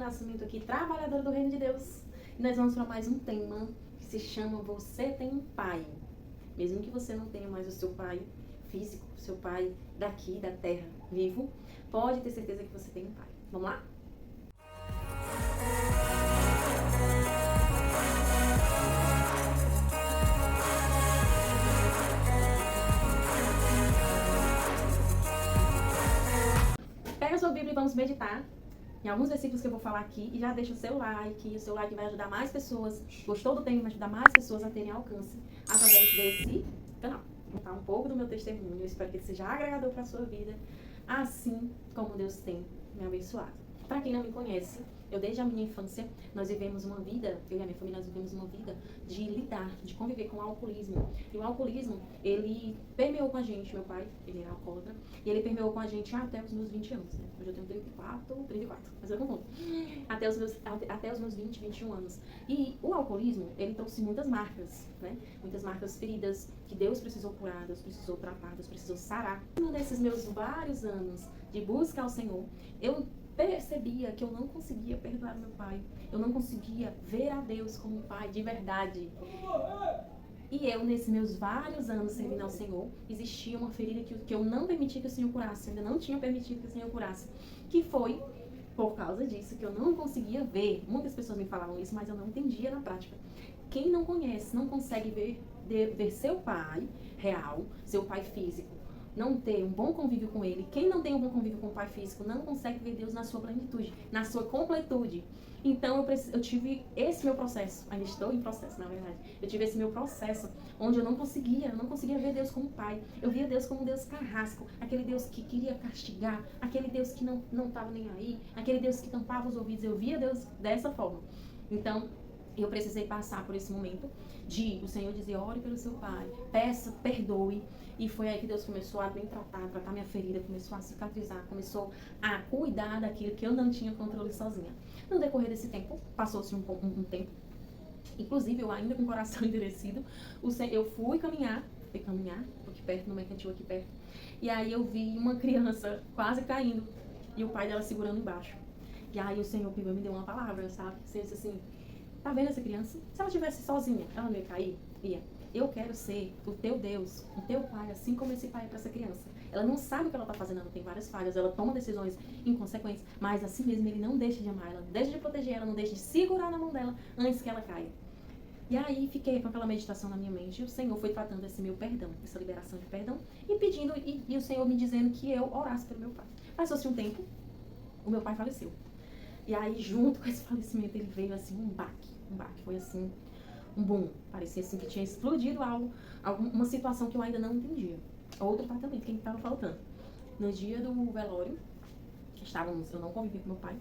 Nascimento aqui, trabalhadora do Reino de Deus. E nós vamos para mais um tema que se chama Você Tem um Pai. Mesmo que você não tenha mais o seu pai físico, o seu pai daqui, da terra, vivo, pode ter certeza que você tem um pai. Vamos lá? Pega a sua Bíblia e vamos meditar em alguns versículos que eu vou falar aqui e já deixa o seu like vai ajudar mais pessoas. Gostou do tema? Vai ajudar mais pessoas a terem alcance através desse canal. Vou contar um pouco do meu testemunho, eu espero que ele seja agregador para a sua vida, assim como Deus tem me abençoado. Para quem não me conhece, eu desde a minha infância, nós vivemos uma vida, eu e a minha família, nós vivemos uma vida de lidar, de conviver com o alcoolismo. E o alcoolismo, ele permeou com a gente, meu pai, ele era alcoólatra, e ele permeou com a gente até os meus 20 anos, né? Hoje eu tenho 34, mas eu confundo. Até os meus 20, 21 anos. E o alcoolismo, ele trouxe muitas marcas, né? Muitas marcas feridas que Deus precisou curar, Deus precisou tratar, Deus precisou sarar. Nesses meus vários anos de busca ao Senhor, eu percebia que eu não conseguia perdoar meu pai. Eu não conseguia ver a Deus como pai de verdade. E eu, nesses meus vários anos servindo ao Senhor, existia uma ferida que eu não permitia que o Senhor curasse. Eu ainda não tinha permitido que o Senhor curasse. Que foi por causa disso que eu não conseguia ver. Muitas pessoas me falavam isso, mas eu não entendia na prática. Quem não conhece, não consegue ver seu pai real, seu pai físico, não ter um bom convívio com ele, quem não tem um bom convívio com o pai físico, não consegue ver Deus na sua plenitude, na sua completude. Então eu tive esse meu processo, ainda estou em processo, na verdade. Eu tive esse meu processo, onde eu não conseguia ver Deus como pai. Eu via Deus como um Deus carrasco, aquele Deus que queria castigar, aquele Deus que não estava nem aí, aquele Deus que tampava os ouvidos. Eu via Deus dessa forma. Então, eu precisei passar por esse momento de o Senhor dizer, ore pelo seu pai, peça, perdoe. E foi aí que Deus começou a bem tratar minha ferida, começou a cicatrizar, começou a cuidar daquilo que eu não tinha controle sozinha. No decorrer desse tempo, passou-se um tempo, inclusive eu ainda com o coração endurecido, eu fui caminhar, porque perto, no mercantil aqui perto, e aí eu vi uma criança quase caindo, e o pai dela segurando embaixo. E aí o Senhor pegou e me deu uma palavra, sabe? Você disse assim, tá vendo essa criança? Se ela estivesse sozinha, ela não ia cair? Ia. Eu quero ser o teu Deus, o teu pai, assim como esse pai é para essa criança. Ela não sabe o que ela está fazendo, ela tem várias falhas, ela toma decisões inconsequentes, mas assim mesmo ele não deixa de amar ela, não deixa de proteger ela, não deixa de segurar na mão dela antes que ela caia. E aí fiquei com aquela meditação na minha mente e o Senhor foi tratando esse meu perdão, essa liberação de perdão e pedindo, e o Senhor me dizendo que eu orasse pelo meu pai. Passou-se um tempo, o meu pai faleceu. E aí junto com esse falecimento ele veio assim um baque, foi assim um boom, parecia assim que tinha explodido uma situação que eu ainda não entendia. Outro tratamento que estava faltando. No dia do velório, eu não convivi com meu pai,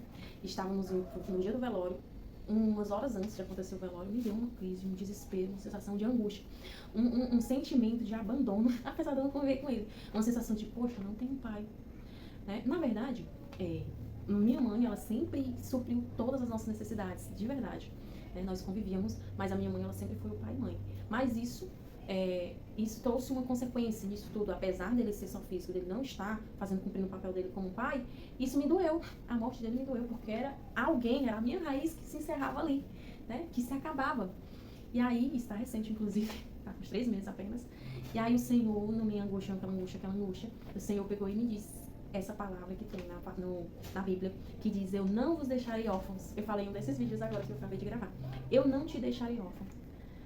estávamos no dia do velório, umas horas antes de acontecer o velório, me deu uma crise, um desespero, uma sensação de angústia, um sentimento de abandono, apesar de eu não conviver com ele. Uma sensação de, poxa, eu não tenho pai. Né? Na verdade, minha mãe, ela sempre supriu todas as nossas necessidades, de verdade. Nós convivíamos, mas a minha mãe, ela sempre foi o pai e mãe. Mas isso trouxe uma consequência nisso tudo. Apesar dele ser só físico, dele não estar cumprindo o papel dele como pai, isso me doeu. A morte dele me doeu, porque era a minha raiz que se encerrava ali, né? Que se acabava. E aí, está recente, inclusive, tá com uns 3 meses apenas. E aí o Senhor, na minha angústia, aquela angústia, o Senhor pegou e me disse essa palavra que tem na Bíblia, que diz, eu não vos deixarei órfãos. Eu falei em um desses vídeos agora que eu acabei de gravar. Eu não te deixarei órfão.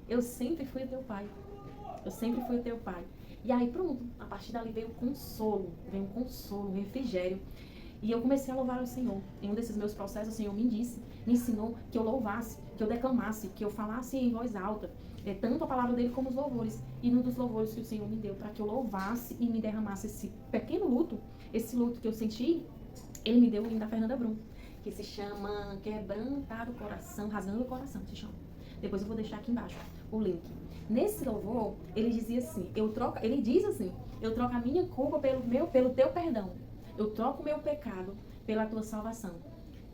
Eu sempre fui o teu pai. E aí pronto, a partir dali veio um consolo, um refrigério. E eu comecei a louvar o Senhor. Em um desses meus processos, o Senhor me ensinou que eu louvasse, que eu declamasse, que eu falasse em voz alta, tanto a palavra dele como os louvores. E num dos louvores que o Senhor me deu, para que eu louvasse e me derramasse esse pequeno luto, esse luto que eu senti, ele me deu o hino da Fernanda Brum, que se chama Quebrantar o Coração, Rasgando o Coração, se chama. Depois eu vou deixar aqui embaixo o link. Nesse louvor, ele diz assim, eu troco a minha culpa pelo teu perdão. Eu troco o meu pecado pela tua salvação.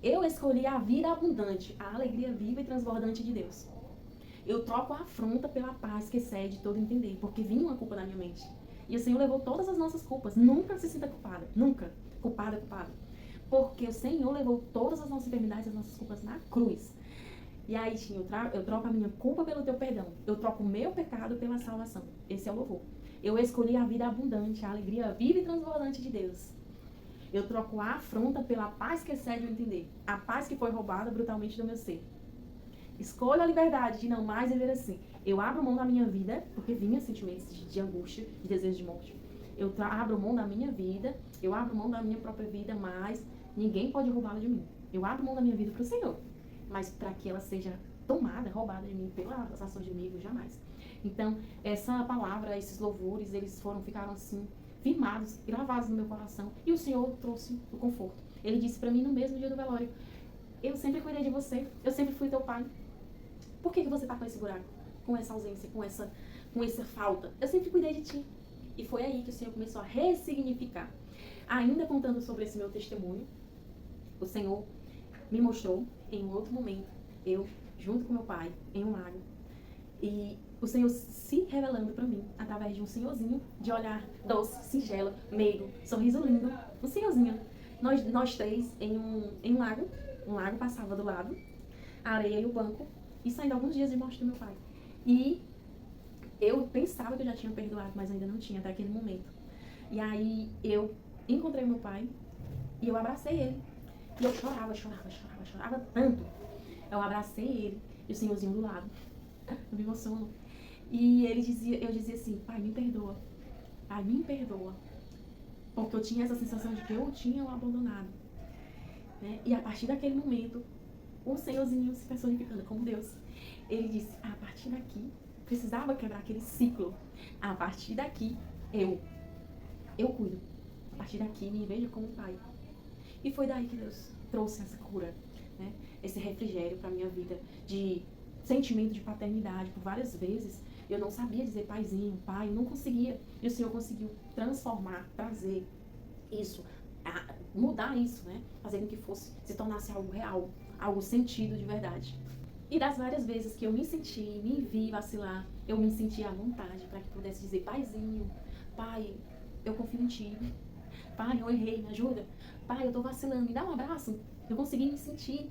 Eu escolhi a vida abundante, a alegria viva e transbordante de Deus. Eu troco a afronta pela paz que excede todo entender, porque vinha uma culpa na minha mente. E o Senhor levou todas as nossas culpas. Nunca se sinta culpada. Nunca. Culpada. Porque o Senhor levou todas as nossas enfermidades e as nossas culpas na cruz. E aí, sim, eu troco a minha culpa pelo teu perdão. Eu troco o meu pecado pela salvação. Esse é o louvor. Eu escolhi a vida abundante, a alegria viva e transbordante de Deus. Eu troco a afronta pela paz que excede o entender. A paz que foi roubada brutalmente do meu ser. Escolho a liberdade de não mais viver assim. Eu abro mão da minha vida, porque vinha sentimentos de angústia, de desejo de morte. Eu abro mão da minha vida, eu abro mão da minha própria vida, mas ninguém pode roubá-la de mim. Eu abro mão da minha vida para o Senhor, mas para que ela seja tomada, roubada de mim pelas ações de inimigo, jamais. Então, essa palavra, esses louvores, eles ficaram assim, firmados, gravados no meu coração, e o Senhor trouxe o conforto. Ele disse para mim no mesmo dia do velório: eu sempre cuidei de você, eu sempre fui teu pai. Por que você está com esse buraco, com essa ausência, com essa falta? Eu sempre cuidei de ti. E foi aí que o Senhor começou a ressignificar. Ainda contando sobre esse meu testemunho, o Senhor me mostrou em um outro momento, eu junto com meu pai, em um lago, e o Senhor se revelando para mim através de um senhorzinho de olhar doce, singelo, meigo, sorriso lindo, um senhorzinho. Nós três em um lago passava do lado, a areia e o banco, isso ainda alguns dias de morte do meu pai. E eu pensava que eu já tinha perdoado, mas ainda não tinha até aquele momento. E aí eu encontrei meu pai e eu abracei ele. E eu chorava tanto. Eu abracei ele e o senhorzinho do lado. Eu me emociono. E eu dizia assim: pai, me perdoa. Pai, me perdoa. Porque eu tinha essa sensação de que eu tinha o abandonado. Né? E a partir daquele momento, o senhorzinho se personificando como Deus, ele disse: a partir daqui, precisava quebrar aquele ciclo. A partir daqui, eu cuido. A partir daqui, me veja como pai. E foi daí que Deus trouxe essa cura, né? Esse refrigério para minha vida, de sentimento de paternidade. Por várias vezes, eu não sabia dizer paizinho, pai, eu não conseguia. E o Senhor conseguiu transformar, trazer isso, mudar isso, né? Fazer com que se tornasse algo real, algo sentido de verdade. E das várias vezes que eu me vi vacilar, eu me senti à vontade para que pudesse dizer: paizinho, pai, eu confio em ti. Pai, eu errei, me ajuda. Pai, eu tô vacilando, me dá um abraço. Eu consegui me sentir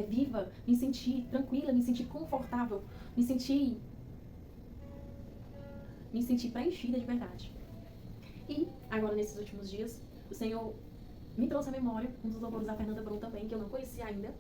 viva, me sentir tranquila, me sentir confortável, me sentir preenchida de verdade. E agora, nesses últimos dias, o Senhor me trouxe à memória um dos louvores da Fernanda Brum também, que eu não conhecia ainda,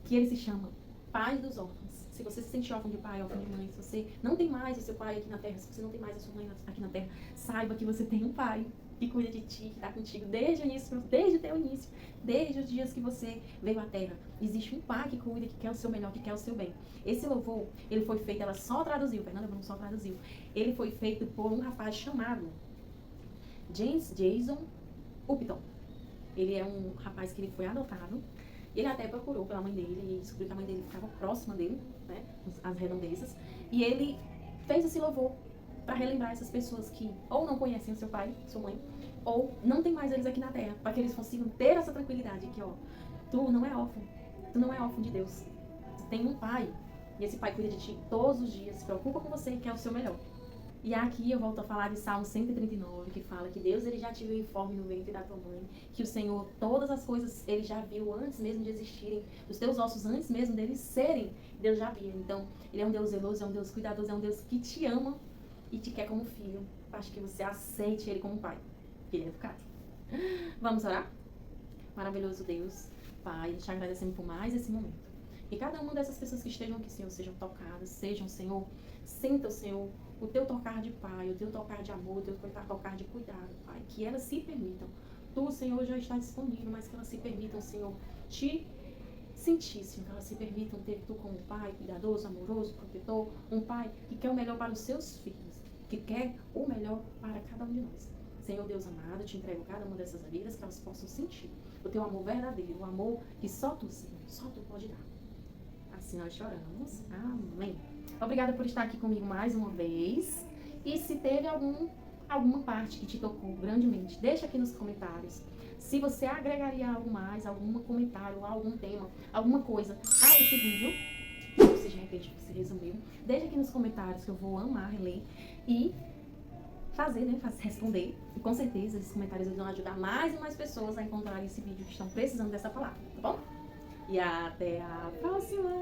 que ele se chama Pai dos Órfãos. Se você se sente órfão de pai, órfão de mãe, se você não tem mais o seu pai aqui na terra, se você não tem mais a sua mãe aqui na terra, saiba que você tem um pai que cuida de ti, que está contigo desde o início, desde o teu início, desde os dias que você veio à terra. Existe um pai que cuida, que quer o seu melhor, que quer o seu bem. Esse louvor, ele foi feito, ela só traduziu, Fernanda Brum só traduziu. Ele foi feito por um rapaz chamado Jason Upton. Ele é um rapaz que ele foi adotado. Ele até procurou pela mãe dele e descobriu que a mãe dele ficava próxima dele, né, as redondezas. E ele fez esse louvor para relembrar essas pessoas que ou não conhecem o seu pai, sua mãe, ou não tem mais eles aqui na terra, para que eles consigam ter essa tranquilidade que, ó, tu não é órfão de Deus. Tu tem um pai, e esse pai cuida de ti todos os dias, se preocupa com você e quer o seu melhor. E aqui eu volto a falar de Salmo 139, que fala que Deus ele já te viu informe no ventre da tua mãe, que o Senhor, todas as coisas, ele já viu antes mesmo de existirem, os teus ossos antes mesmo deles serem, Deus já via. Então, ele é um Deus zeloso, é um Deus cuidadoso, é um Deus que te ama e te quer como filho. Acho que você aceite ele como pai, que ele é educado. Vamos orar? Maravilhoso Deus, Pai, te agradecemos por mais esse momento. E cada uma dessas pessoas que estejam aqui, Senhor, sejam tocadas, Senhor, sinta, Senhor, o teu tocar de pai, o teu tocar de amor, o teu tocar de cuidado, Pai. Que elas se permitam. Tu, Senhor, já está disponível, mas que elas se permitam, Senhor, te sentir, Senhor. Que elas se permitam ter tu como pai, cuidadoso, amoroso, protetor. Um pai que quer o melhor para os seus filhos. Que quer o melhor para cada um de nós. Senhor Deus amado, te entrego cada uma dessas vidas que elas possam sentir o teu amor verdadeiro, o amor que só tu, Senhor, só tu pode dar. Assim nós choramos. Amém. Obrigada por estar aqui comigo mais uma vez. E se teve alguma parte que te tocou grandemente, deixa aqui nos comentários. Se você agregaria algo mais, algum comentário, algum tema, alguma coisa a esse vídeo, ou seja, de repente você resumiu, deixa aqui nos comentários que eu vou amar ler. E fazer, né? Responder. E com certeza esses comentários vão ajudar mais e mais pessoas a encontrarem esse vídeo que estão precisando dessa palavra, tá bom? E até a próxima!